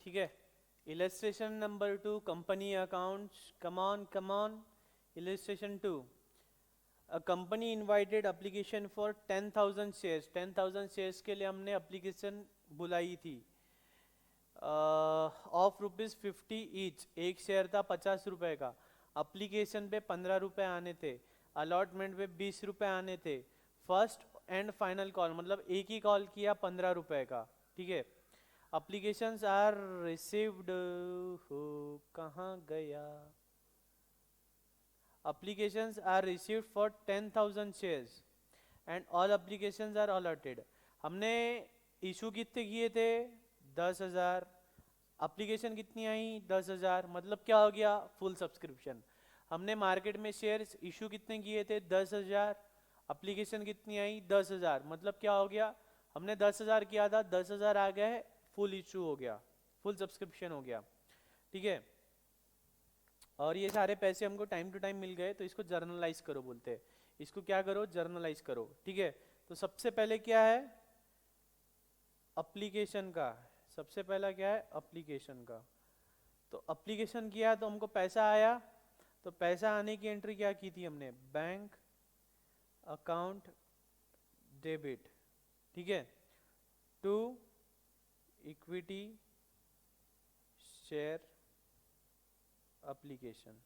ठीक है। Illustration number 2, company accounts. Come on. Illustration 2, a company invited application for 10,000 shares. 10,000 shares के लिए हमने एप्लीकेशन बुलाई थी। ऑफ ₹50 ईच, एक शेयर था 50 रुपए का। एप्लीकेशन पे 15 रुपए आने थे, अलॉटमेंट पे 20 रुपए आने थे। फर्स्ट एंड फाइनल कॉल मतलब एक ही कॉल किया 15 रुपए का। ठीक है। एप्लीकेशंस आर रिसीव्ड, हो कहाँ गया? applications are received for 10,000 shares and all applications are allotted। हमने इशू कितने किए थे? 10,000। एप्लीकेशन कितनी आई? 10,000। मतलब क्या हो गया? Full subscription. हमने मार्केट में शेयर्स इशू कितने किए थे? 10,000। एप्लीकेशन कितनी आई? 10,000। मतलब क्या हो गया? हमने 10,000 किया था, 10,000 आ गए, फुल इशू हो गया, फुल सब्सक्रिप्शन हो गया। ठीक है। और ये सारे पैसे हमको टाइम टू टाइम मिल गए, तो इसको जर्नलाइज करो बोलते हैं। इसको क्या करो? जर्नलाइज करो। ठीक है। तो सबसे पहले क्या है? एप्लीकेशन का। सबसे पहला क्या है? एप्लीकेशन का। तो एप्लीकेशन किया तो हमको पैसा आया, तो पैसा आने की एंट्री क्या की थी हमने? Bank account debit. ठीक है। टू इक्विटी शेयर एप्लीकेशन,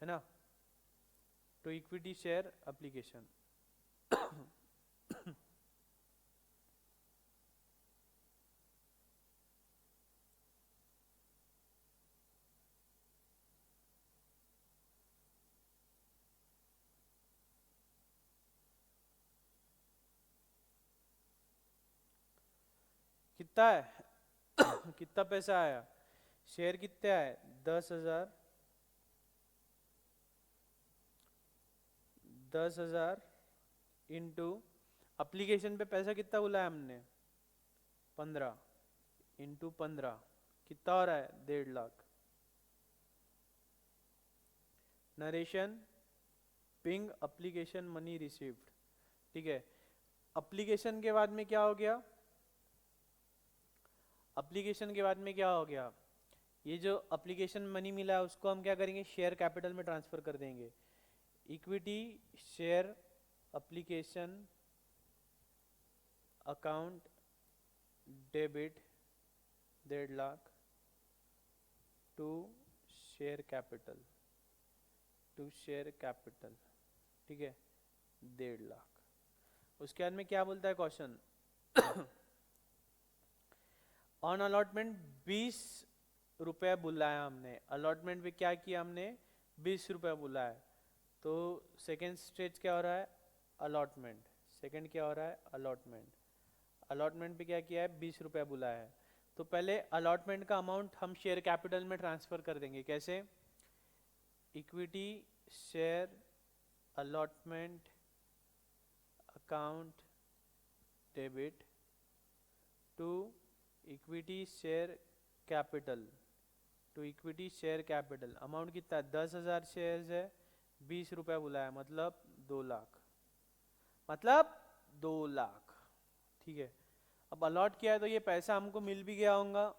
है ना? To equity share application. कितना है? कितना पैसा आया? शेयर कितने आए? 10,000। 10,000 इंटू एप्लीकेशन पे पैसा कितना बुलाया हमने? 15 इंटू 15 कितना हो रहा है? 1.5 lakh. Narration ping application money received. ठीक है। एप्लीकेशन के बाद में क्या हो गया? एप्लीकेशन के बाद में क्या हो गया? ये जो एप्लीकेशन मनी मिला है उसको हम क्या करेंगे? शेयर कैपिटल में ट्रांसफर कर देंगे। Equity share application account debit 1.5 lakh to share capital, to share capital. ठीक है। 1.5 लाख। उसके बाद में क्या बोलता है क्वेश्चन? ऑन अलॉटमेंट 20 रुपये बुलाया हमने। अलॉटमेंट पे क्या किया हमने? 20 रुपये बुलाया। तो सेकेंड स्टेज क्या हो रहा है? अलॉटमेंट। सेकेंड क्या हो रहा है? अलॉटमेंट। अलॉटमेंट पे क्या किया है? 20 रुपये बुलाया है। तो पहले अलॉटमेंट का अमाउंट हम शेयर कैपिटल में ट्रांसफर कर देंगे। कैसे? Equity share allotment account debit to equity share capital, to equity share capital. Amount कितना? 10,000 शेयर्स है, 20 रुपये बुलाया, मतलब 2 लाख। मतलब 2 लाख। ठीक है। अब अलॉट किया है तो ये पैसा हमको मिल भी गया होगा।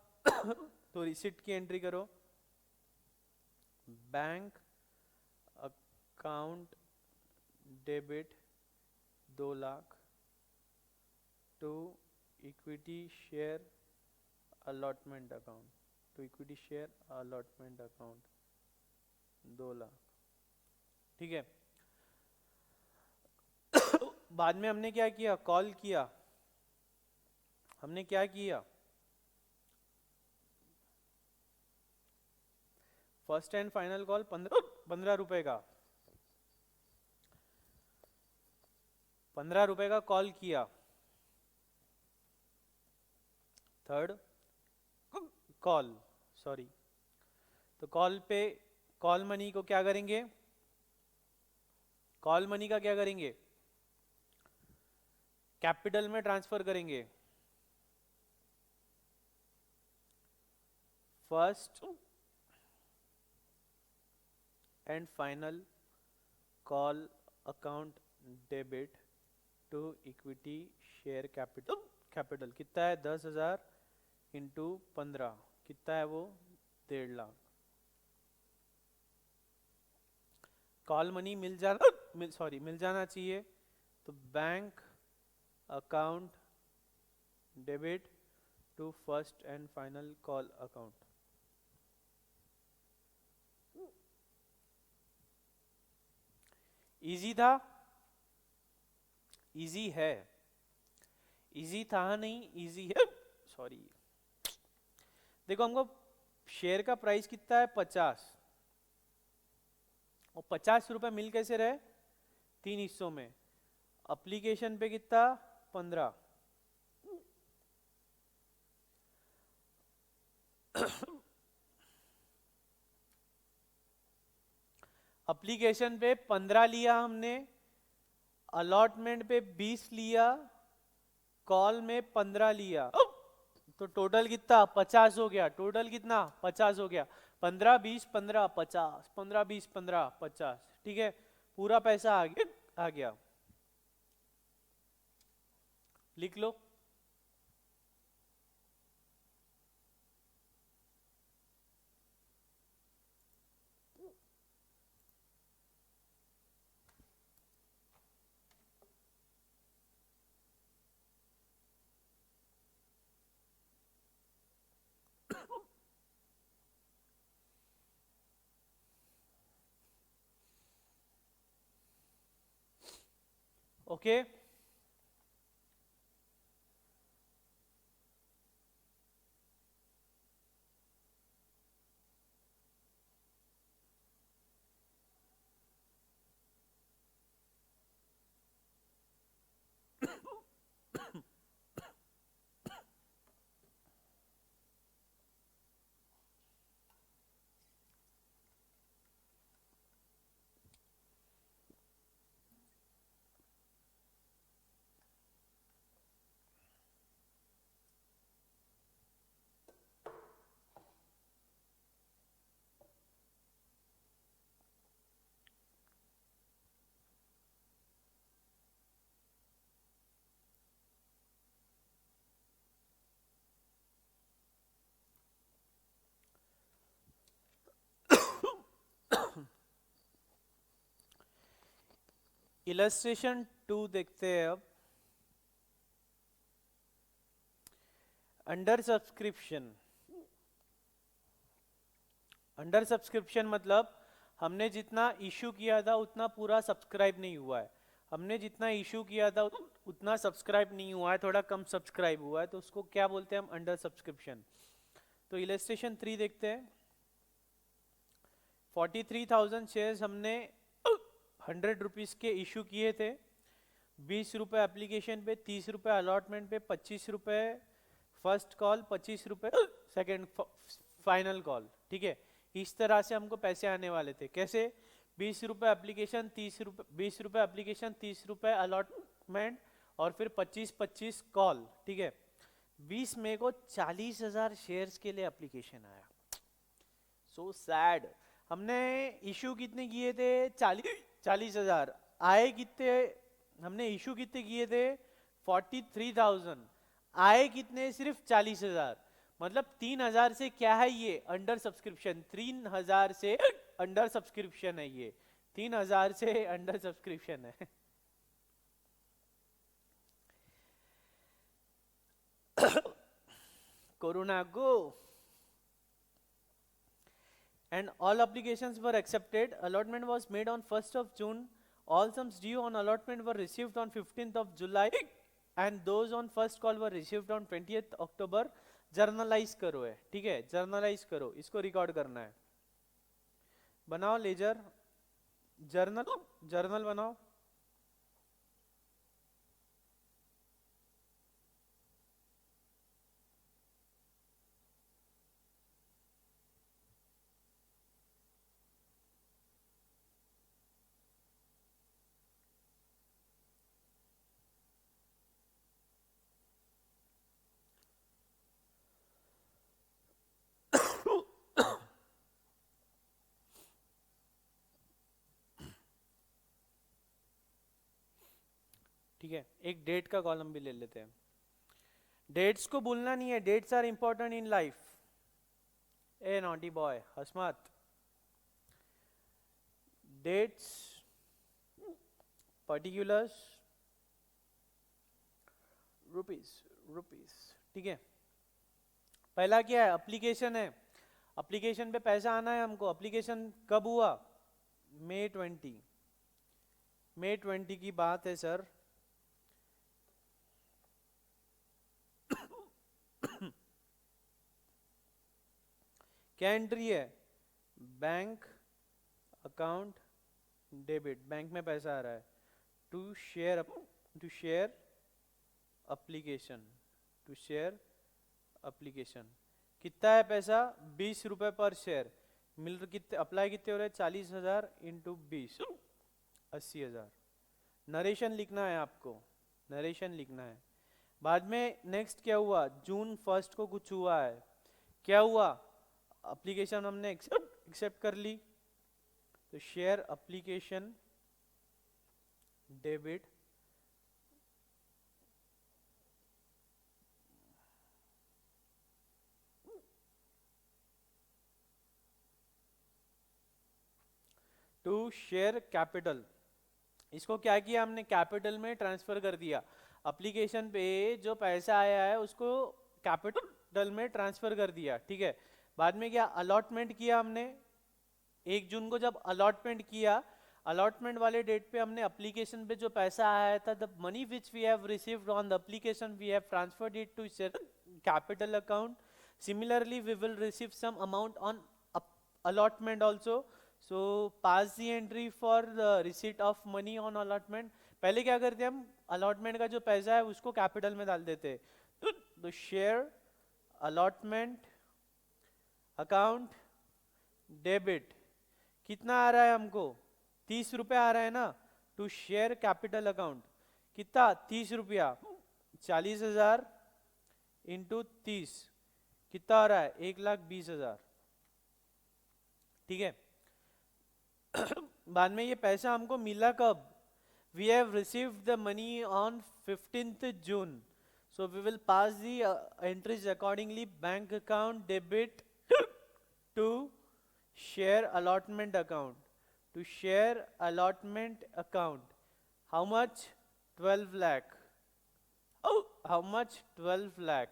तो रिसिप्ट की एंट्री करो। Bank account debit 2 lakh to equity share allotment account, to equity share allotment account 2 lakh. ठीक है। बाद में हमने क्या किया? कॉल किया। हमने क्या किया? फर्स्ट एंड फाइनल कॉल 15 रुपए का, 15 रुपए का कॉल किया। Third call, sorry. तो कॉल पे कॉल मनी को क्या करेंगे? कॉल मनी का क्या करेंगे? कैपिटल में ट्रांसफर करेंगे। First and final call account debit to equity share capital. Capital कितना है? 10,000 इंटू 15 कितना है वो? 1.5 लाख। कॉल मनी मिल जाना मिल जाना चाहिए। तो bank account debit to first and final call account. Easy था? इजी है? इजी था नहीं, इजी है। सॉरी। देखो हमको शेयर का प्राइस कितना है? 50। और 50 रुपए मिल कैसे रहे? 3 हिस्सों में। एप्लीकेशन पे कितना? 15। एप्लीकेशन पे 15 लिया हमने, अलॉटमेंट पे 20 लिया, कॉल में 15 लिया, तो टोटल कितना? 50 हो गया। टोटल कितना? 50 हो गया। 15 20 15 50, 15 20 15 50, ठीक है। पूरा पैसा आ गया। लिख लो। ओके। इलस्ट्रेशन 2 देखते हैं अब। Under subscription. अंडर सब्सक्रिप्शन मतलब हमने जितना इशू किया था उतना पूरा सब्सक्राइब नहीं हुआ है। हमने जितना इशू किया था उतना सब्सक्राइब नहीं हुआ है, थोड़ा कम सब्सक्राइब हुआ है, तो उसको क्या बोलते हैं हम? Under subscription. तो इलस्ट्रेशन 3 देखते हैं। 43,000 शेयर्स हमने 100 रुपीज के इशू किए थे। 20 रुपए एप्लीकेशन पे, 30 रुपए अलॉटमेंट पे, 25 रुपए फर्स्ट कॉल, 25 रुपए सेकेंड फाइनल कॉल, ठीक है। इस तरह से हमको पैसे आने वाले थे। कैसे? 20 रुपए एप्लीकेशन, 30 रुपए, 20 रुपए एप्लीकेशन, 30 रुपए अलॉटमेंट, और फिर 25 कॉल, ठीक है। 20 मई को 40,000 शेयर्स के लिए एप्लीकेशन आया। So sad. हमने इशू कितने किए थे? 40,000। आए कितने? हमने इशू कितने किए थे? 43,000। आए कितने? सिर्फ 40,000। मतलब 3,000 से क्या है ये? Under subscription. 3,000 से अंडर सब्सक्रिप्शन है ये। 3,000 से अंडर सब्सक्रिप्शन है। Corona go. And all applications were accepted. Allotment was made on 1st of June. All sums due on allotment were received on 15th of July, and those on first call were received on 20th October. Generalized करो है, ठीक है। Generalized करो, इसको record करना है। बनाओ laser journal, journal बनाओ। ठीक है, एक डेट का कॉलम भी ले लेते हैं। डेट्स को भूलना नहीं है, dates are important in life. A naughty boy हसमत. Dates, particulars, rupees rupees. ठीक है. पहला क्या है? एप्लीकेशन है. एप्लीकेशन पे पैसा आना है हमको. एप्लीकेशन कब हुआ? मई 20. मई 20 की बात है सर. क्या एंट्री है? Bank account debit. बैंक में पैसा आ रहा है. To share application. To share application. कितना है पैसा? 20 रुपए पर शेयर. मिल कितने अप्लाई कितने हो रहे हैं? 40,000 इंटू 20, 80,000. नरेशन लिखना है आपको. नरेशन लिखना है. बाद में नेक्स्ट क्या हुआ? जून 1 को कुछ हुआ है. क्या हुआ? एप्लीकेशन हमने एक्सेप्ट कर ली. तो share application debit. To share capital. इसको क्या किया हमने? कैपिटल में ट्रांसफर कर दिया. एप्लीकेशन पे जो पैसा आया है उसको कैपिटल में ट्रांसफर कर दिया. ठीक है. बाद में क्या? अलॉटमेंट किया हमने. 1 जून को जब अलॉटमेंट किया, अलॉटमेंट वाले डेट पे हमने एप्लीकेशन पे जो पैसा आया था, the money which we have received on the application we have transferred it to capital account. Similarly we will receive some amount on allotment also. So pass the entry for the receipt of money on allotment. पहले क्या करते हम? allotment का जो पैसा है उसको capital में डाल देते. तो शेयर allotment अकाउंट डेबिट. कितना आ रहा है हमको? 30 रुपया आ रहा है ना. To share capital account. कितना? 30 रुपया. 40,000 इंटू 30 कितना आ रहा है? 1,20,000. ठीक है. बाद में ये पैसा हमको मिला कब? We have received the money on 15th June. So we will pass the entries accordingly. Bank account debit to share allotment account. To share allotment account. How much? 12 lakh. Oh, how much? 12 lakh.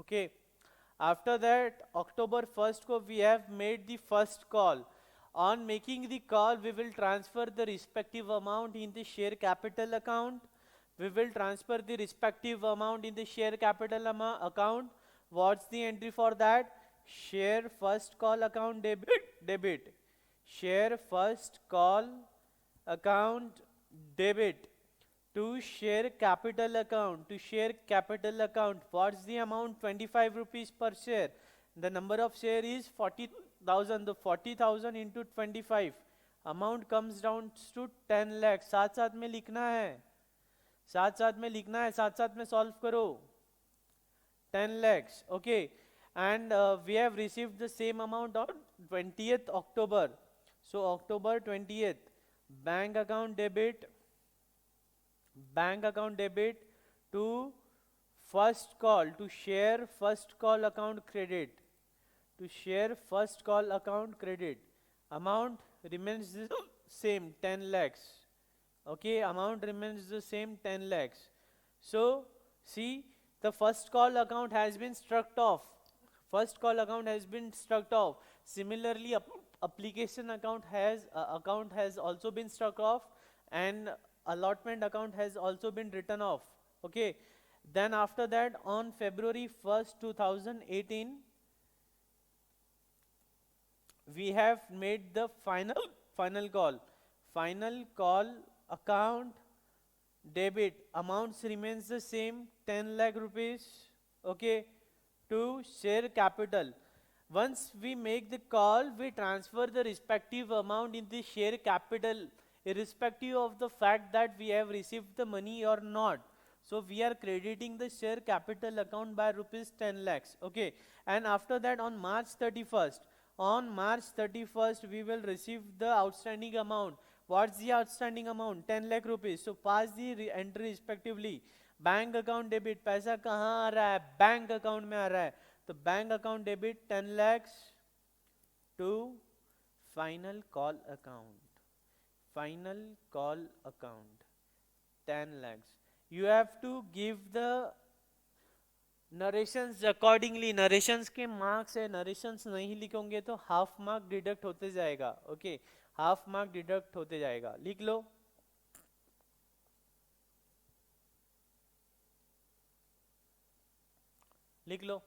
Okay. After that, October 1st ko we have made the first call. On making the call, we will transfer the respective amount in the share capital account. We will transfer the respective amount in the share capital account. What's the entry for that? Share first call account debit. Share first call account debit. To share capital account. To share capital account. What's the amount? 25 rupees per share. The number of share is 40,000. The 40,000 into 25. Amount comes down to 10 lakh. साथ साथ में लिखना है. साथ साथ में लिखना है. साथ साथ में solve करो. 10 lakhs. Okay. And we have received the same amount on 20th October. So October 20th. Bank account debit. Bank account debit to first call. To share first call account credit. To share first call account credit. Amount remains the same, 10 lakhs. Okay, amount remains the same, 10 lakhs. So see, the first call account has been struck off. First call account has been struck off. Similarly, application account has also been struck off, and allotment account has also been written off. Okay. Then after that, on February 1st, 2018, we have made the final call. Final call account debit. Amounts remains the same, 10 lakh rupees. Okay. To share capital. Once we make the call, we transfer the respective amount in the share capital, irrespective of the fact that we have received the money or not. So we are crediting the share capital account by rupees 10 lakhs. Okay. And after that, on March 31st, we will receive the outstanding amount. What's the outstanding amount? 10 lakh rupees. So pass the entry respectively. Bank account debit. पैसा कहाँ आ रहा है? Bank account में आ रहा है. तो bank account debit 10 lakhs to final call account, final call account 10 lakhs. You have to give the narrations accordingly. Narrations के marks है, नरेशंस नहीं लिखोगे तो हाफ मार्क डिडक्ट होते जाएगा. ओके, हाफ मार्क डिडक्ट होते जाएगा. लिख लो. लिख लो.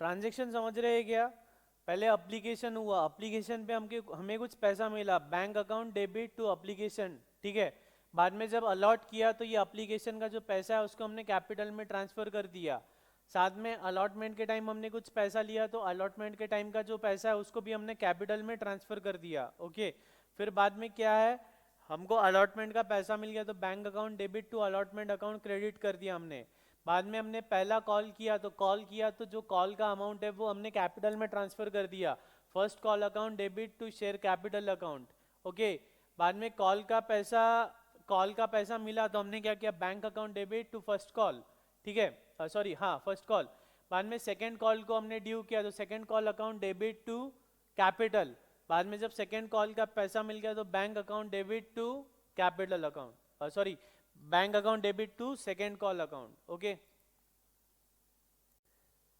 ट्रांजेक्शन समझ रहे हैं क्या? पहले एप्लीकेशन हुआ, एप्लीकेशन पे हमें कुछ पैसा मिला, bank account debit to application. ठीक है, बाद में जब अलॉट किया तो ये एप्लीकेशन का जो पैसा है उसको हमने कैपिटल में ट्रांसफर कर दिया. साथ में अलॉटमेंट के टाइम हमने कुछ पैसा लिया तो अलॉटमेंट के टाइम का जो पैसा है उसको भी हमने कैपिटल में ट्रांसफर कर दिया. ओके, फिर बाद में क्या है, हमको अलॉटमेंट का पैसा मिल गया तो bank account debit to allotment account credit कर दिया हमने. बाद में हमने पहला कॉल किया तो जो कॉल का अमाउंट है वो हमने कैपिटल में ट्रांसफर कर दिया. First call account debit to share capital account. Okay, बाद में कॉल का पैसा मिला तो हमने क्या किया, bank account debit to first call. ठीक है, सॉरी, हाँ, फर्स्ट कॉल. बाद में सेकेंड कॉल को हमने ड्यू किया तो second call account debit to capital. बाद में जब सेकेंड कॉल का पैसा मिल गया तो bank account debit to capital account, sorry, bank account debit to second call account. Okay,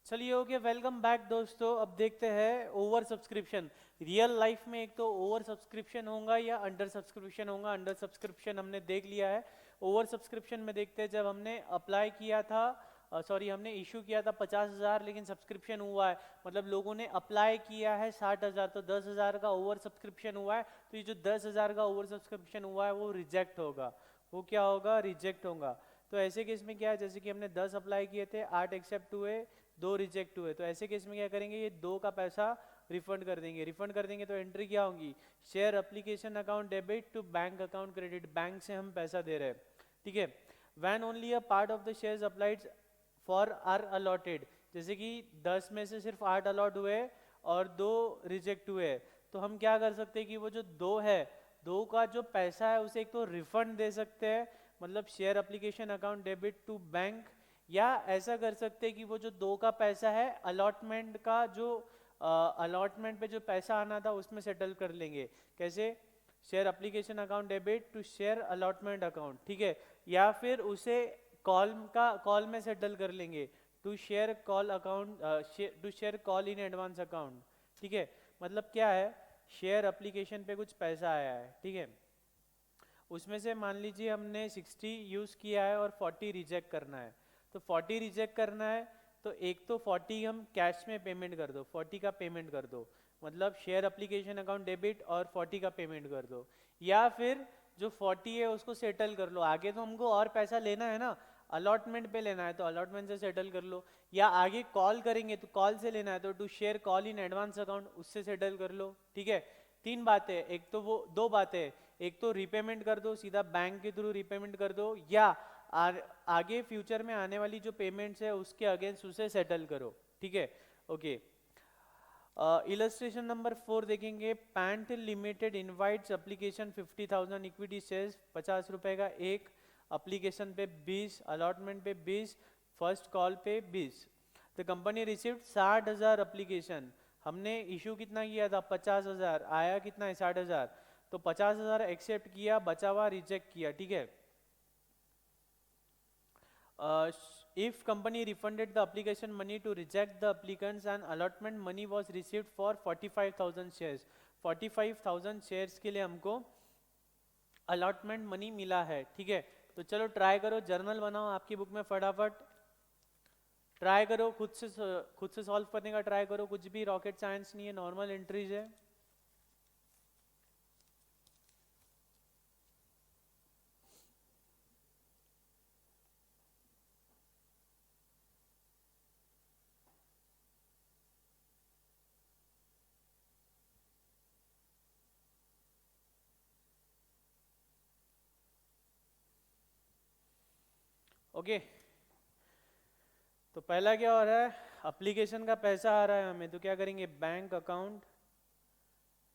चलिए. ओके, वेलकम बैक दोस्तों. अब देखते हैं ओवर सब्सक्रिप्शन. रियल लाइफ में एक तो ओवर सब्सक्रिप्शन होगा या अंडर सब्सक्रिप्शन होगा. अंडर सब्सक्रिप्शन हमने देख लिया है. ओवर सब्सक्रिप्शन में देखते हैं, जब हमने अप्लाई किया था, हमने इशू किया था 50,000 लेकिन सब्सक्रिप्शन हुआ है, मतलब लोगों ने अप्लाई किया है 60,000, तो 10,000 का ओवर सब्सक्रिप्शन हुआ है. तो ये जो 10,000 का ओवर सब्सक्रिप्शन हुआ है वो रिजेक्ट होगा. वो क्या होगा, रिजेक्ट होगा. तो ऐसे केस में क्या है, जैसे कि हमने 10 अप्लाई किए थे, 8 एक्सेप्ट हुए, 2 रिजेक्ट हुए, तो ऐसे केस में क्या करेंगे, ये 2 का पैसा रिफंड कर देंगे. रिफंड कर देंगे तो एंट्री क्या होगी, share application account debit to bank account credit. Bank से हम पैसा दे रहे हैं. ठीक है, when only a part of the shares applied for are allotted. जैसे कि 10 में से सिर्फ 8 अलॉट हुए और 2 रिजेक्ट हुए, तो हम क्या कर सकते हैं कि वो जो 2 है, 2 का जो पैसा है उसे एक तो रिफंड दे सकते हैं, मतलब share application account debit to bank, या ऐसा कर सकते हैं कि वो जो 2 का पैसा है अलॉटमेंट का जो अलॉटमेंट पे जो पैसा आना था उसमें सेटल कर लेंगे. कैसे, share application account debit to share allotment account. ठीक है, या फिर उसे कॉल में सेटल कर लेंगे, to share call account, to share call in advance account. ठीक है, मतलब क्या है, शेयर एप्लीकेशन पे कुछ पैसा आया है, ठीक है, उसमें से मान लीजिए हमने 60 यूज़ किया है और 40 रिजेक्ट करना है. तो 40 रिजेक्ट करना है तो एक तो 40 हम कैश में पेमेंट कर दो, 40 का पेमेंट कर दो, मतलब शेयर एप्लीकेशन अकाउंट डेबिट और 40 का पेमेंट कर दो, या फिर जो 40 है उसको सेटल कर लो. आगे तो हमको और पैसा लेना है ना, अलॉटमेंट पे लेना है तो अलॉटमेंट से सेटल कर लो, या आगे कॉल करेंगे तो कॉल से लेना है तो to share call in advance account, उससे सेटल कर लो. ठीक है, 3 बातें, एक तो वो 2 बातें, एक तो रीपेमेंट कर दो, सीधा बैंक के थ्रू रीपेमेंट कर दो, या आगे फ्यूचर में आने वाली जो पेमेंट्स है उसके अगेंस्ट उसे सेटल करो. ठीक है, ओके. इलस्ट्रेशन नंबर 4 देखेंगे. Pant limited invites application 50,000 equity shares, 50 रुपए का एक, एप्लीकेशन पे 20, अलॉटमेंट पे 20, फर्स्ट कॉल पे 20. The company received 60,000 application. हमने इशू कितना किया था, 50,000, आया कितना है, 60,000. तो 50,000 एक्सेप्ट किया, बचा हुआ रिजेक्ट किया. ठीक है, if company refunded the application money to reject the applicants and allotment money was received for 45,000 shares. 45,000 shares के लिए हमको अलॉटमेंट मनी मिला है. ठीक है, तो चलो ट्राई करो, जर्नल बनाओ आपकी बुक में, फटाफट ट्राई करो, खुद से सॉल्व करने का ट्राई करो. कुछ भी रॉकेट साइंस नहीं है, नॉर्मल एंट्रीज है. ओके, तो पहला क्या हो रहा है, एप्लीकेशन का पैसा आ रहा है हमें, तो क्या करेंगे, बैंक अकाउंट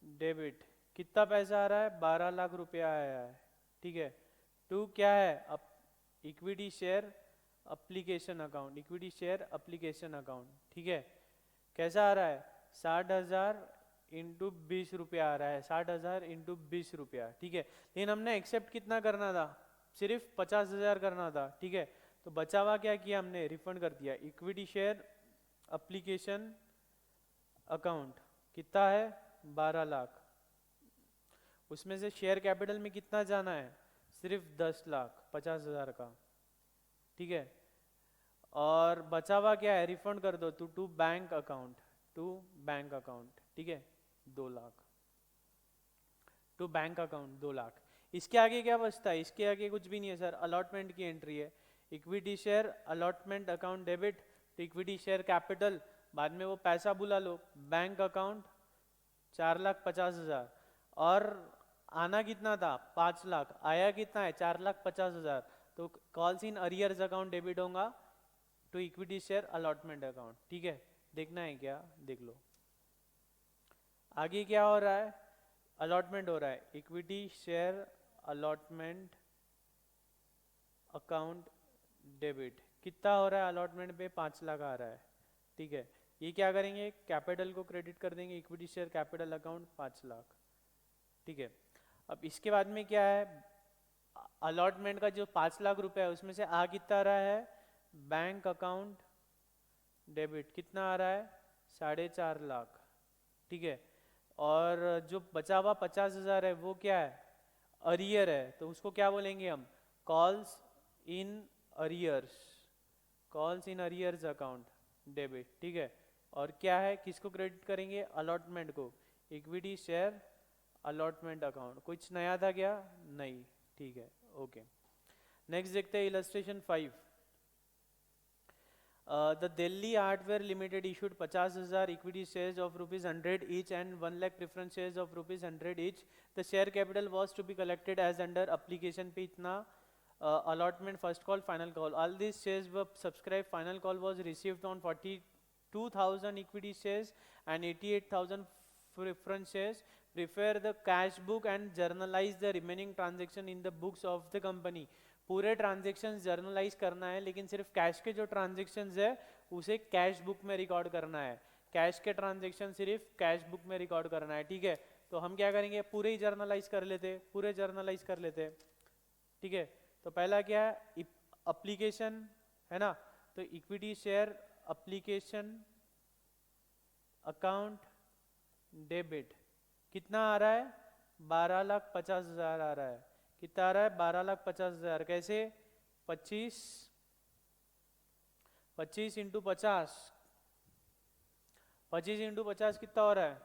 डेबिट, कितना पैसा आ रहा है, 12 लाख रुपया आया है, ठीक है। टू क्या है, अब equity share application account, equity share application account, ठीक है। कैसा आ रहा है, 60,000 इंटू 20 रुपया आ रहा है, 60,000 इंटू 20 रुपया, ठीक है। लेकिन हमने एक्सेप्ट कितना करना था, सिर्फ 50,000 करना था, ठीक है। तो बचा हुआ क्या किया हमने, रिफंड कर दिया। इक्विटी शेयर एप्लीकेशन अकाउंट कितना है, 12 लाख, उसमें से शेयर कैपिटल में कितना जाना है, सिर्फ 10 लाख 50,000 का, ठीक है। और बचा हुआ क्या है, रिफंड कर दो to bank account, to bank account, ठीक है, 2 lakh, to bank account 2 lakh. इसके आगे क्या बचता है, इसके आगे कुछ भी नहीं है सर, अलॉटमेंट की एंट्री है, equity share allotment account debit, तो इक्विटी शेयर कैपिटल, बाद में वो पैसा बुला लो, बैंक अकाउंट 4,50,000, और आना कितना था, 5 लाख, आया कितना है, 4,50,000, तो calls in arrears account debit होगा to equity share allotment account, ठीक है। देखना है क्या, देख लो। आगे क्या हो रहा है, अलॉटमेंट हो रहा है, equity share allotment account debit, कितना हो रहा है अलॉटमेंट पे, 5 लाख आ रहा है, ठीक है। ये क्या करेंगे, कैपिटल को क्रेडिट कर देंगे, equity share capital account 5 lakh, ठीक है। अब इसके बाद में क्या है, अलॉटमेंट का जो 5 लाख रुपए है उसमें से आ कितना रहा है, बैंक अकाउंट डेबिट कितना आ रहा है, 4.5 लाख, ठीक है। और जो बचा हुआ 50,000 है वो क्या है, अरियर है, तो उसको क्या बोलेंगे हम, calls in arrears, calls in arrears account debit, ठीक है। और क्या है, किसको क्रेडिट करेंगे, अलॉटमेंट को, इक्विटी शेयर अलॉटमेंट अकाउंट। कुछ नया था क्या, नहीं, ठीक है, ओके। नेक्स्ट देखते हैं illustration 5। The Delhi Hardware Limited issued 50,000 equity shares of rupees 100 each and 1 lakh preference shares of rupees 100 each. The share capital was to be collected as under application पे इतना, allotment, first call, final call. All these shares were subscribed. Final call was received on 42,000 equity shares and 88,000 preference shares. Prepare the cash book and journalize the remaining transaction in the books of the company. पूरे transactions generalized करना है, लेकिन सिर्फ cash के जो transactions है उसे cash book में रिकॉर्ड करना है, कैश के ट्रांजेक्शन सिर्फ कैश बुक में रिकॉर्ड करना है, ठीक है। तो हम क्या करेंगे, पूरे ही जर्नलाइज कर लेते, पूरे जर्नलाइज कर लेते, ठीक है। तो पहला क्या है, एप्लीकेशन है ना, तो equity share application account debit कितना आ रहा है, 12,50,000 आ रहा है, कितना आ रहा है, 12,50,000, कैसे, 25 इंटू 50, 25 इंटू 50 कितना हो रहा है,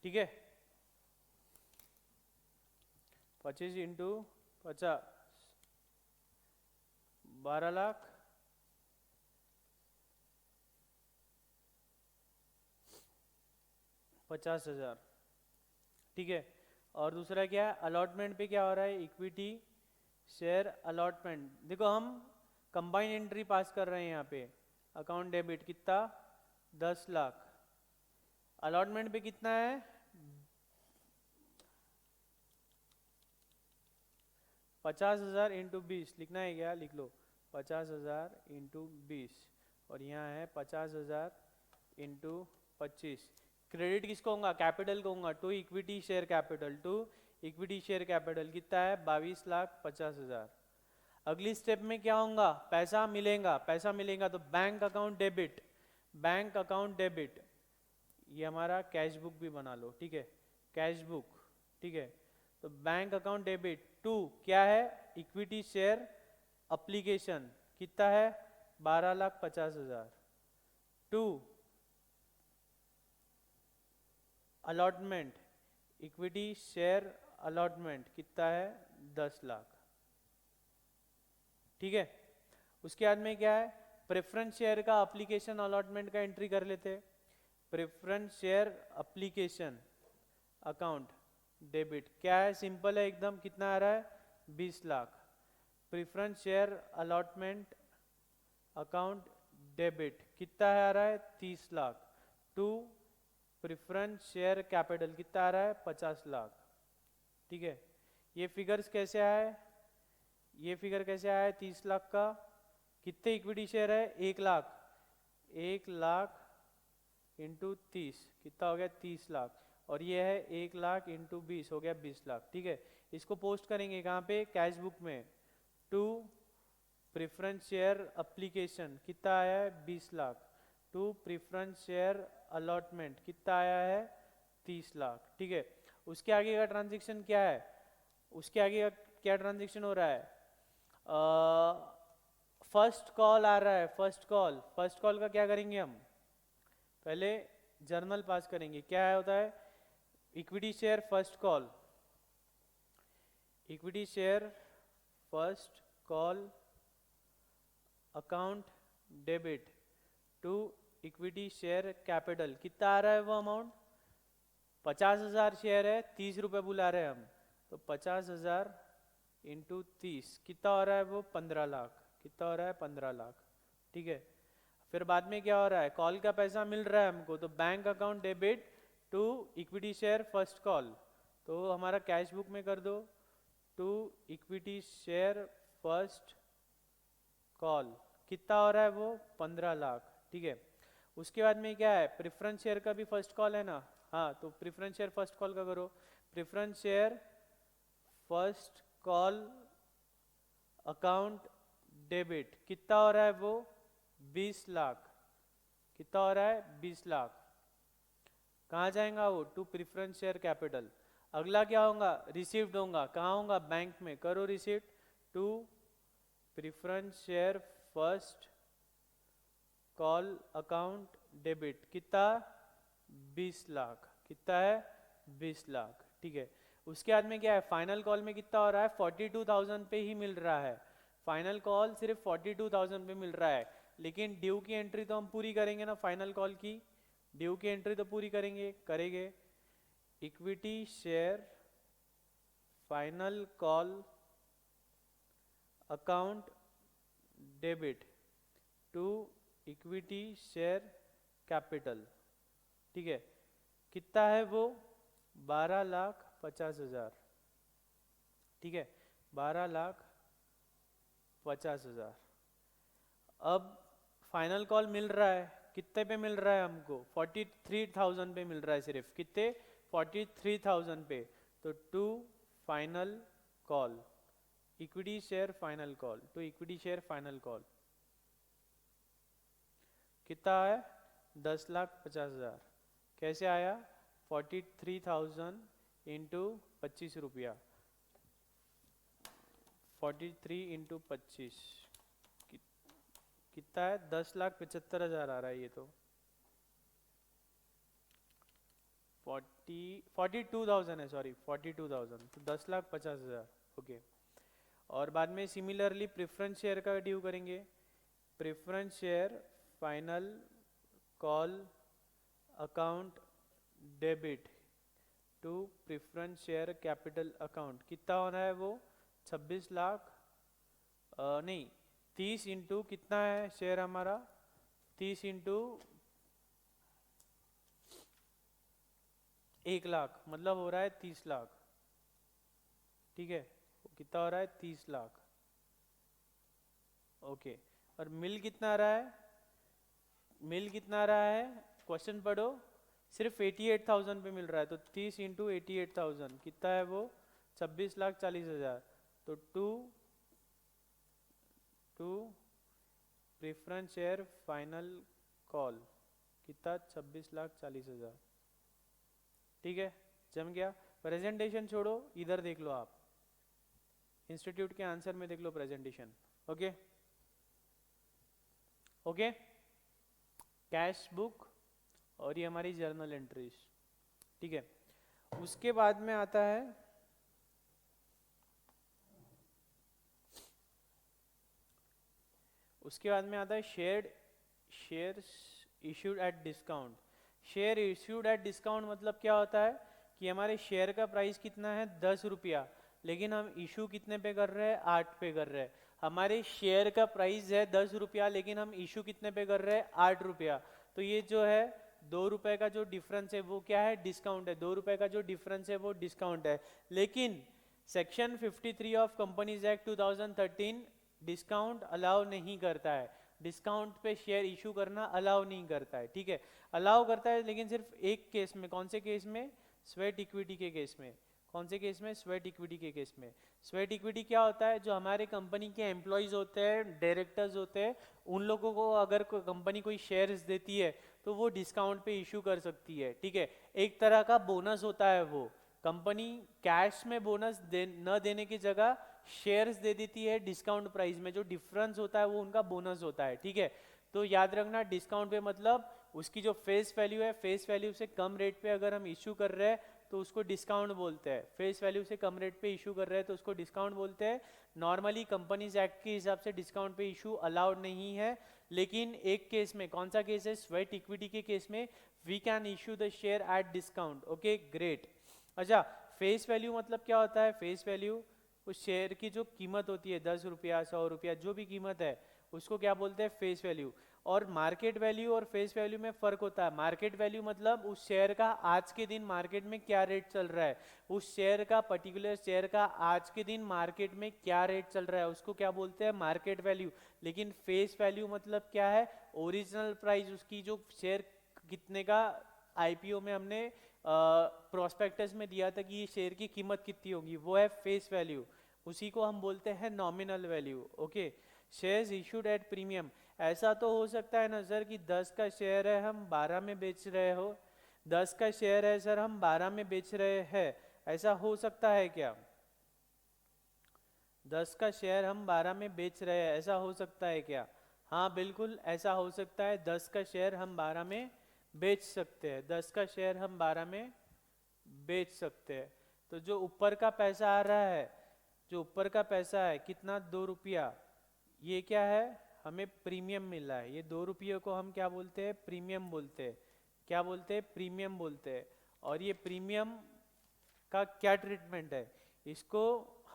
ठीक है, 25 इंटू 50, 12,50,000, ठीक है। और दूसरा क्या है, अलॉटमेंट पे क्या हो रहा है, इक्विटी शेयर अलॉटमेंट, देखो हम कंबाइन एंट्री पास कर रहे हैं यहाँ पे, अकाउंट डेबिट कितना, 10 लाख, अलॉटमेंट पे कितना है, 50,000 इंटू 20, लिखना है क्या, लिख लो, 50,000 इंटू 20, और यहाँ है 50,000 इंटू 25। क्रेडिट किसको होगा, कैपिटल को होगा, to equity share capital, to equity share capital कितना है, 22,50,000। अगली स्टेप में क्या होगा, पैसा मिलेगा, पैसा मिलेगा तो bank account debit, bank account debit, ये हमारा कैश बुक भी बना लो, ठीक है, कैश बुक, ठीक है। तो बैंक अकाउंट डेबिट टू क्या है, इक्विटी शेयर एप्लीकेशन कितना है, 12,50,000, to allotment, equity share allotment कितना है, 10 लाख, ठीक है। उसके बाद में क्या है, प्रेफरेंस शेयर का एप्लीकेशन अलॉटमेंट का एंट्री कर लेते हैं। Preference share application account debit, क्या है, सिंपल है एकदम, कितना आ रहा है 20 lakh. Preference share allotment account debit कितना है आ रहा है 30 lakh. To preference share capital कितना आ रहा है 50 लाख। ठीक है, ये फिगर्स कैसे आए, ये फिगर कैसे आया है 30 लाख का, कितने इक्विटी शेयर है 1 लाख, 1 लाख इंटू 30 कितना हो गया 30 लाख, और ये है 1 लाख इंटू 20 हो गया 20 लाख। ठीक है, इसको पोस्ट करेंगे कहाँ पे, कैश बुक में। टू प्रेफरेंस शेयर एप्लीकेशन कितना आया है 20 lakh, to preference share allotment कितना आया है 30 लाख। ठीक है, उसके आगे का ट्रांजेक्शन क्या है, उसके आगे का क्या ट्रांजेक्शन हो रहा है, फर्स्ट कॉल आ रहा है, फर्स्ट कॉल, फर्स्ट कॉल का क्या करेंगे हम, पहले जर्नल पास करेंगे, क्या है होता है equity share first call, equity share first call account debit to equity share capital कितना आ रहा है वो अमाउंट, 50,000 शेयर है, 30 रुपये बुला रहे हैं हम, तो 50,000 इंटू 30 कितना हो रहा है वो 15 लाख, कितना हो रहा है 15 लाख। ठीक है, फिर बाद में क्या हो रहा है, कॉल का पैसा मिल रहा है हमको, तो bank account debit to equity share first call, तो हमारा कैश बुक में कर दो, to equity share first call कितना हो रहा है वो 15 लाख। ठीक है, उसके बाद में क्या है, प्रेफरेंस शेयर का भी फर्स्ट कॉल है ना, हाँ, तो प्रेफरेंस शेयर फर्स्ट कॉल का करो, preference share first call account debit कितना हो रहा है वो 20 लाख, कितना हो रहा है 20 लाख, कहाँ जाएगा वो, टू प्रेफरेंस शेयर कैपिटल। अगला क्या होगा, रिसीव्ड होगा, कहाँ होगा, बैंक में, करो received, to preference share first call account debit कितना 20 लाख, कितना है 20 लाख। ठीक है, उसके बाद में क्या है, फाइनल कॉल में कितना हो रहा है 42,000 पे ही मिल रहा है, फाइनल कॉल सिर्फ 42,000 पे मिल रहा है, लेकिन ड्यू की एंट्री तो हम पूरी करेंगे ना, फाइनल कॉल की ड्यू की एंट्री तो पूरी करेंगे। Equity share final call account debit to equity share capital. ठीक है, कितना है वो 12,50,000। ठीक है, 12,50,000। अब फाइनल कॉल मिल रहा है, कितने पे मिल रहा है हमको 43,000 पे मिल रहा है, सिर्फ कितने 43,000 पे, तो to final call equity share final call, to equity share final call कितना है 10,50,000। कैसे आया 43,000 इंटू 25 रुपया, 43 इंटू 25 कितना है 10,75,000 आ रहा है, ये तो 42,000 है, सॉरी 42,000, तो 10,50,000। ओके, और बाद में सिमिलरली प्रेफरेंस शेयर का ड्यू करेंगे, preference share final call account debit to preference share capital account कितना होना है वो 26 लाख, नहीं 30 इंटू कितना है शेयर हमारा, 30 इंटू 1 लाख, मतलब हो रहा है 30 लाख। ठीक है, कितना हो रहा है 30 लाख। ओके, और मिल कितना आ रहा है, मिल कितना आ रहा है, क्वेश्चन पढ़ो, सिर्फ 88,000 पे मिल रहा है, तो 30 इंटू 88,000 कितना है वो 26,40,000, तो to preference share final call कितना 26,40,000। ठीक है, जम गया। प्रेजेंटेशन छोड़ो, इधर देख लो आप, इंस्टीट्यूट के आंसर में देख लो presentation. Okay okay, cash book और ये हमारी जर्नल एंट्रीज। ठीक है, उसके बाद में आता है shares issued at discount. Share issued at discount मतलब क्या होता है कि हमारे शेयर का प्राइस कितना है 10 रुपया, लेकिन हम इशू कितने पे कर रहे हैं 8 पे कर रहे हैं। हमारे शेयर का प्राइस है 10 रुपया, लेकिन हम इशू कितने पे कर रहे हैं 8 रुपया। तो ये जो है 2 रुपए का जो डिफरेंस है वो क्या है, डिस्काउंट है। 2 रुपए का जो डिफरेंस है वो डिस्काउंट है। लेकिन section 53 of companies act 2013 discount allow नहीं करता है, डिस्काउंट पे शेयर इशू करना अलाउ नहीं करता है। ठीक है, अलाउ करता है लेकिन सिर्फ एक केस में। कौन से केस में? स्वेट इक्विटी के केस में। कौन से केस में? स्वेट इक्विटी के केस में। स्वेट इक्विटी क्या होता है? जो हमारे कंपनी के एम्प्लॉयज होते हैं, डायरेक्टर्स होते हैं, उन लोगों को अगर कंपनी कोई शेयर्स देती है तो वो डिस्काउंट पे इशू कर सकती है। ठीक है, एक तरह का बोनस होता है वो। कंपनी कैश में बोनस न देने की जगह शेयर्स दे देती है डिस्काउंट प्राइस में। जो डिफरेंस होता है वो उनका बोनस होता है। ठीक है, तो याद रखना डिस्काउंट पे मतलब उसकी जो फेस वैल्यू है, फेस वैल्यू से कम रेट पे अगर हम इशू कर रहे हैं तो उसको डिस्काउंट बोलते हैं। फेस वैल्यू से कम रेट पे इशू कर रहे हैं तो उसको डिस्काउंट बोलते हैं। नॉर्मली कंपनीज एक्ट के हिसाब से डिस्काउंट पे इशू अलाउड नहीं है, लेकिन एक केस में, कौन सा केस है? स्वेट इक्विटी के केस में we can issue the share at discount. Okay great. अच्छा, फेस वैल्यू मतलब क्या होता है? फेस वैल्यू उस शेयर की जो कीमत होती है 10 रुपया 100 रुपया जो भी कीमत है उसको क्या बोलते हैं? Face value. और मार्केट वैल्यू और फेस वैल्यू में फर्क होता है। मार्केट वैल्यू मतलब उस शेयर का आज के दिन मार्केट में क्या रेट चल रहा है, उस शेयर का, पर्टिकुलर शेयर का आज के दिन मार्केट में क्या रेट चल रहा है, उसको क्या बोलते हैं? Market value. लेकिन फेस वैल्यू मतलब क्या है? ओरिजिनल प्राइस, उसकी जो शेयर कितने का आईपीओ में हमने प्रोस्पेक्टस में दिया था कि ये शेयर की कीमत कितनी होगी, वो है फेस वैल्यू। उसी को हम बोलते हैं nominal value. Okay, shares issued at premium. ऐसा तो हो सकता है ना सर कि 10 का शेयर है हम 12 में बेच रहे हो, 10 का शेयर है सर हम 12 में बेच रहे हैं, ऐसा हो सकता है क्या? 10 का शेयर हम 12 में बेच रहे हैं, ऐसा हो सकता है क्या? हाँ बिल्कुल ऐसा हो सकता है। 10 का शेयर हम 12 में बेच सकते हैं, 10 का शेयर हम 12 में बेच सकते हैं। तो जो ऊपर का पैसा आ रहा है, जो ऊपर का पैसा है कितना, 2 रुपया, ये क्या है? हमें प्रीमियम मिला है। ये 2 रुपये को हम क्या बोलते हैं? प्रीमियम बोलते हैं। क्या बोलते हैं? प्रीमियम बोलते हैं। और ये प्रीमियम का क्या ट्रीटमेंट है? इसको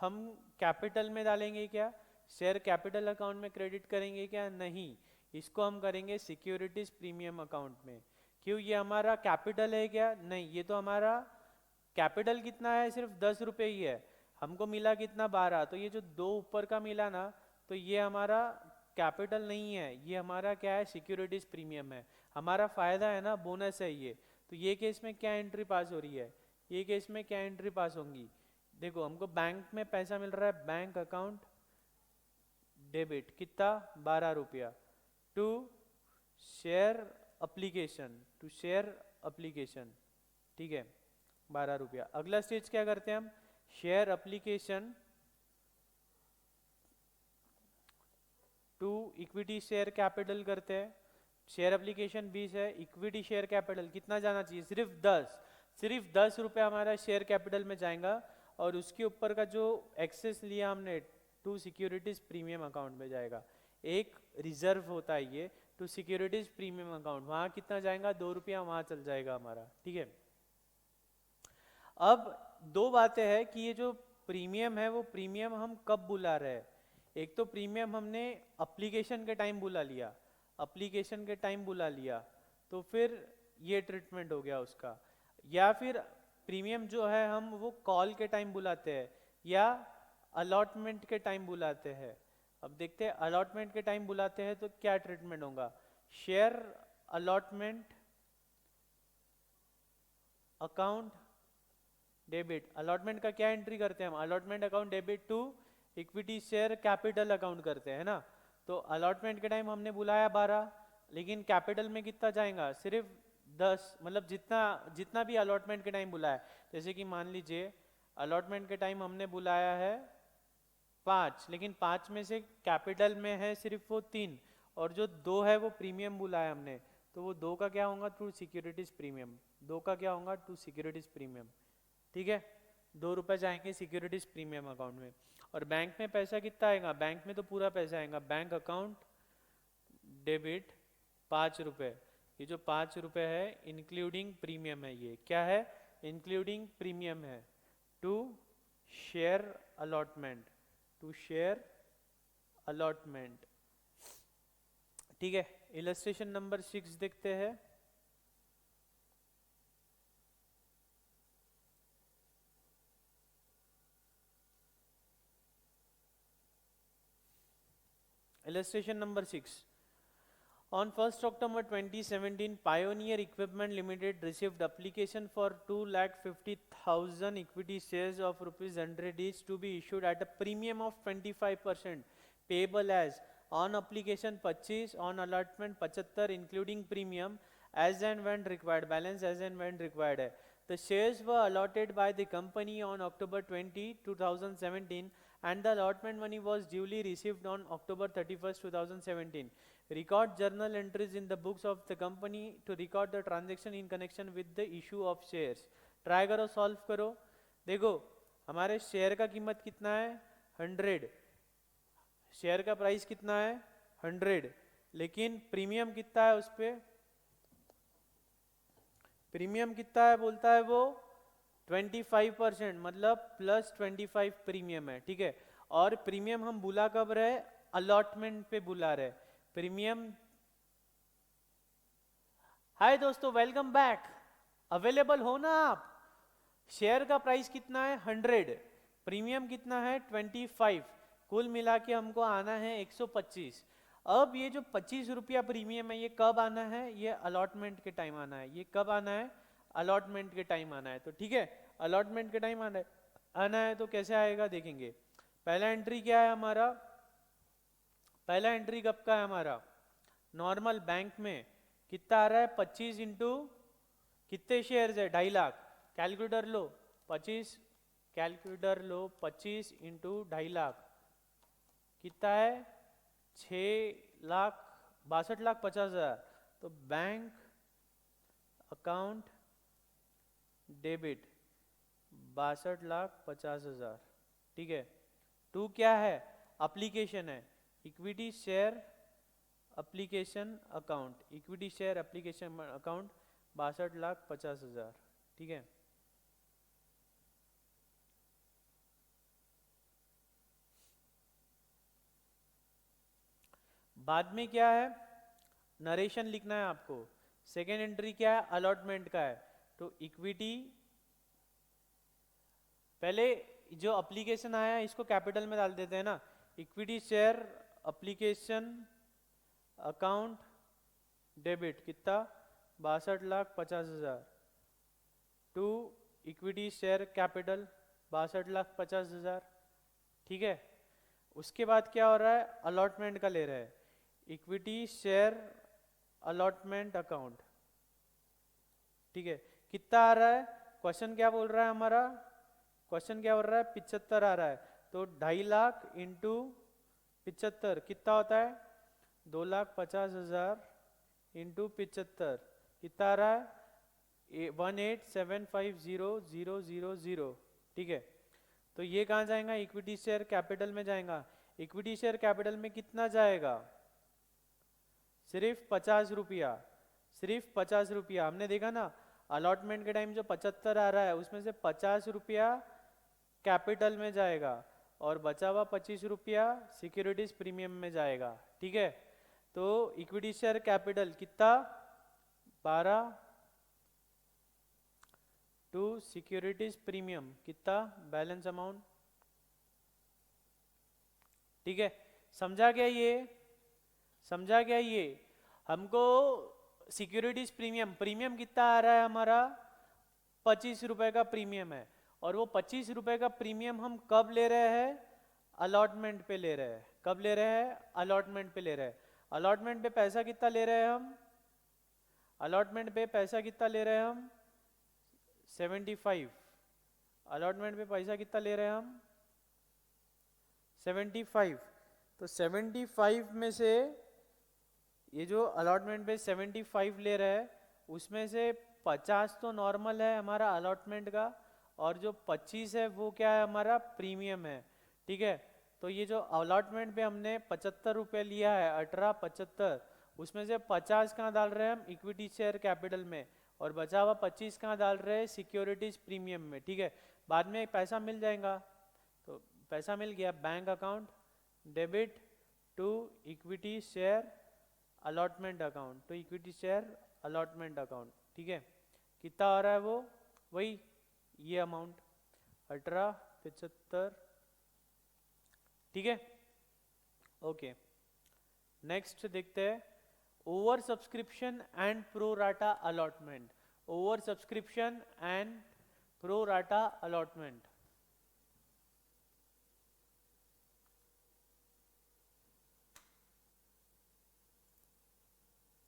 हम कैपिटल में डालेंगे क्या? शेयर कैपिटल अकाउंट में क्रेडिट करेंगे क्या? नहीं, इसको हम करेंगे सिक्योरिटीज प्रीमियम अकाउंट में। क्यों? ये हमारा कैपिटल है क्या? नहीं, ये तो हमारा कैपिटल कितना है? सिर्फ 10 रुपये ही है। हमको मिला कितना? 12। तो ये जो 2 ऊपर का मिला ना, तो ये हमारा कैपिटल नहीं है, ये हमारा क्या है? सिक्योरिटीज प्रीमियम है। हमारा फायदा है ना, बोनस है ये। तो ये केस में क्या एंट्री पास हो रही है? ये केस में क्या एंट्री पास होंगी? देखो, हमको बैंक में पैसा मिल रहा है, बैंक अकाउंट डेबिट, कितना? 12 रुपया। To share application, to share application, ठीक है, 12 रुपया। अगला स्टेज क्या करते हैं हम? Share application to equity share capital करते हैं। शेयर एप्लीकेशन 20 है, इक्विटी शेयर कैपिटल कितना जाना चाहिए? सिर्फ 10। सिर्फ 10 रुपये हमारा शेयर कैपिटल में जाएगा, और उसके ऊपर का जो एक्सेस लिया हमने टू सिक्योरिटीज प्रीमियम अकाउंट में जाएगा। एक रिजर्व होता है ये टू सिक्योरिटीज प्रीमियम अकाउंट, वहां कितना जाएगा? 2 रुपया वहां चल जाएगा हमारा। ठीक है, अब दो बातें हैं कि ये जो प्रीमियम है वो प्रीमियम हम कब बुला रहे हैं। एक तो प्रीमियम हमने अप्लीकेशन के टाइम बुला लिया, अप्लीकेशन के टाइम बुला लिया तो फिर ये ट्रीटमेंट हो गया उसका। या फिर प्रीमियम जो है हम वो कॉल के टाइम बुलाते हैं या अलॉटमेंट के टाइम बुलाते हैं। अब देखते हैं अलॉटमेंट के टाइम बुलाते हैं तो क्या ट्रीटमेंट होगा। Share allotment account debit. Allotment का क्या एंट्री करते हैं हम? Allotment account debit to equity share capital account करते हैं ना। तो अलॉटमेंट के टाइम हमने बुलाया 12, लेकिन कैपिटल में कितना जाएगा? सिर्फ 10। मतलब जितना जितना भी अलॉटमेंट के टाइम बुलाया, जैसे कि मान लीजिए अलॉटमेंट के टाइम हमने बुलाया है 5, लेकिन 5 में से कैपिटल में है सिर्फ वो 3, और जो 2 है वो प्रीमियम बुलाया हमने, तो वो 2 का क्या होगा? To securities premium. 2 का क्या होगा? To securities premium. ठीक है, 2 रुपए जाएंगे सिक्योरिटीज प्रीमियम अकाउंट में। और बैंक में पैसा कितना आएगा? बैंक में तो पूरा पैसा आएगा। बैंक अकाउंट डेबिट 5 रुपए। ये जो 5 रुपए है इंक्लूडिंग प्रीमियम है, ये क्या है, इंक्लूडिंग प्रीमियम है, to share allotment, to share allotment. ठीक है, इलस्ट्रेशन नंबर 6 देखते हैं। Illustration number 6. On 1st October 2017, Pioneer Equipment Limited received application for 2,50,000 equity shares of ₹100 each to be issued at a premium of 25%, payable as on application 25, on allotment 75 including premium, as and when required, balance as and when required है। The shares were allotted by the company on October 20, 2017 and the allotment money was duly received on October 31st, 2017. Record journal entries in the books of the company to record the transaction in connection with the issue of shares. Try करो, solve करो। देखो हमारे share का कीमत कितना है 100, share का price कितना है 100, लेकिन प्रीमियम कितना है उस पे, प्रीमियम कितना है बोलता है वो 25%, मतलब +25 प्रीमियम है। ठीक है, और प्रीमियम हम बुला कब रहे, अलॉटमेंट पे बुला रहे प्रीमियम। हाय दोस्तों, वेलकम बैक। अवेलेबल हो ना आप। शेयर का प्राइस कितना है 100, प्रीमियम कितना है 25, कुल मिला के हमको आना है 125। अब ये जो 25 रुपया प्रीमियम है ये कब आना है, ये अलॉटमेंट के टाइम आना है। ये कब आना है, अलॉटमेंट के टाइम आना है। तो ठीक है, अलॉटमेंट के टाइम आना है तो कैसे आएगा देखेंगे। पहला एंट्री क्या है हमारा, पहला एंट्री कब का है हमारा, नॉर्मल बैंक में कितना आ रहा है 25 इंटू कितने शेयर्स है 2.5 लाख, कैलकुलेटर लो 25, कैलकुलेटर लो 25 इंटू 2.5 लाख कितना है 6,62,50,000। तो बैंक अकाउंट डेबिट 62,50,000। ठीक है, 2 क्या है, एप्लीकेशन है, equity share application account, equity share application account 62,50,000। ठीक है, बाद में क्या है, नरेशन लिखना है आपको। सेकेंड एंट्री क्या है, अलॉटमेंट का है। तो इक्विटी, पहले जो एप्लीकेशन आया है इसको कैपिटल में डाल देते हैं ना, equity share application account debit कितना 62,50,000 टू इक्विटी शेयर कैपिटल 62,50,000। ठीक है, उसके बाद क्या हो रहा है, अलॉटमेंट का ले रहा है, इक्विटी शेयर अलॉटमेंट अकाउंट। ठीक है, कितना आ रहा है, क्वेश्चन क्या बोल रहा है हमारा, क्वेश्चन क्या बोल रहा है 75 आ रहा है। तो 2.5 लाख इंटू 75 कितना होता है 2,50,000 इंटू 75 कितना आ रहा है 18750,000। ठीक है, तो ये कहाँ जाएगा, इक्विटी शेयर कैपिटल में जाएगा। इक्विटी शेयर कैपिटल में कितना जाएगा, सिर्फ 50 रुपया, सिर्फ 50 रुपया। हमने देखा ना अलॉटमेंट के टाइम जो 75 आ रहा है उसमें से 50 रुपया कैपिटल में जाएगा और बचा हुआ 25 रुपया सिक्योरिटीज प्रीमियम में जाएगा। ठीक है, तो इक्विटी शेयर कैपिटल कितना 12 टू सिक्योरिटीज प्रीमियम कितना बैलेंस अमाउंट। ठीक है, समझा क्या ये, समझा क्या ये, हमको सिक्योरिटीज प्रीमियम, प्रीमियम कितना आ रहा है हमारा 25 रुपए का प्रीमियम है, और वो 25 रुपए का प्रीमियम हम कब ले रहे हैं, अलॉटमेंट पे ले रहे हैं। कब ले रहे हैं, अलॉटमेंट पे ले रहे हैं। अलॉटमेंट पे पैसा कितना ले रहे हैं हम, अलॉटमेंट पे पैसा कितना ले रहे हैं हम 75, अलॉटमेंट पे पैसा कितना ले रहे हैं हम 75। तो 75 में से ये जो अलॉटमेंट पे 75 ले रहे हैं उसमें से 50 तो नॉर्मल है हमारा अलॉटमेंट का, और जो 25 है वो क्या है हमारा प्रीमियम है। ठीक है, तो ये जो अलॉटमेंट पे हमने 75 रुपये लिया है 18 75, उसमें से 50 कहाँ डाल रहे हैं हम, इक्विटी शेयर कैपिटल में, और बचा हुआ 25 कहाँ डाल रहे हैं, सिक्योरिटीज प्रीमियम में, ठीक है। बाद में पैसा मिल जाएगा, तो पैसा मिल गया, bank account debit to equity share allotment account, to equity share allotment account, ठीक है। कितना आ रहा है वो, वही ये अमाउंट 1875, ठीक है। ओके, नेक्स्ट देखते हैं, over subscription and pro rata allotment, over subscription and pro rata allotment.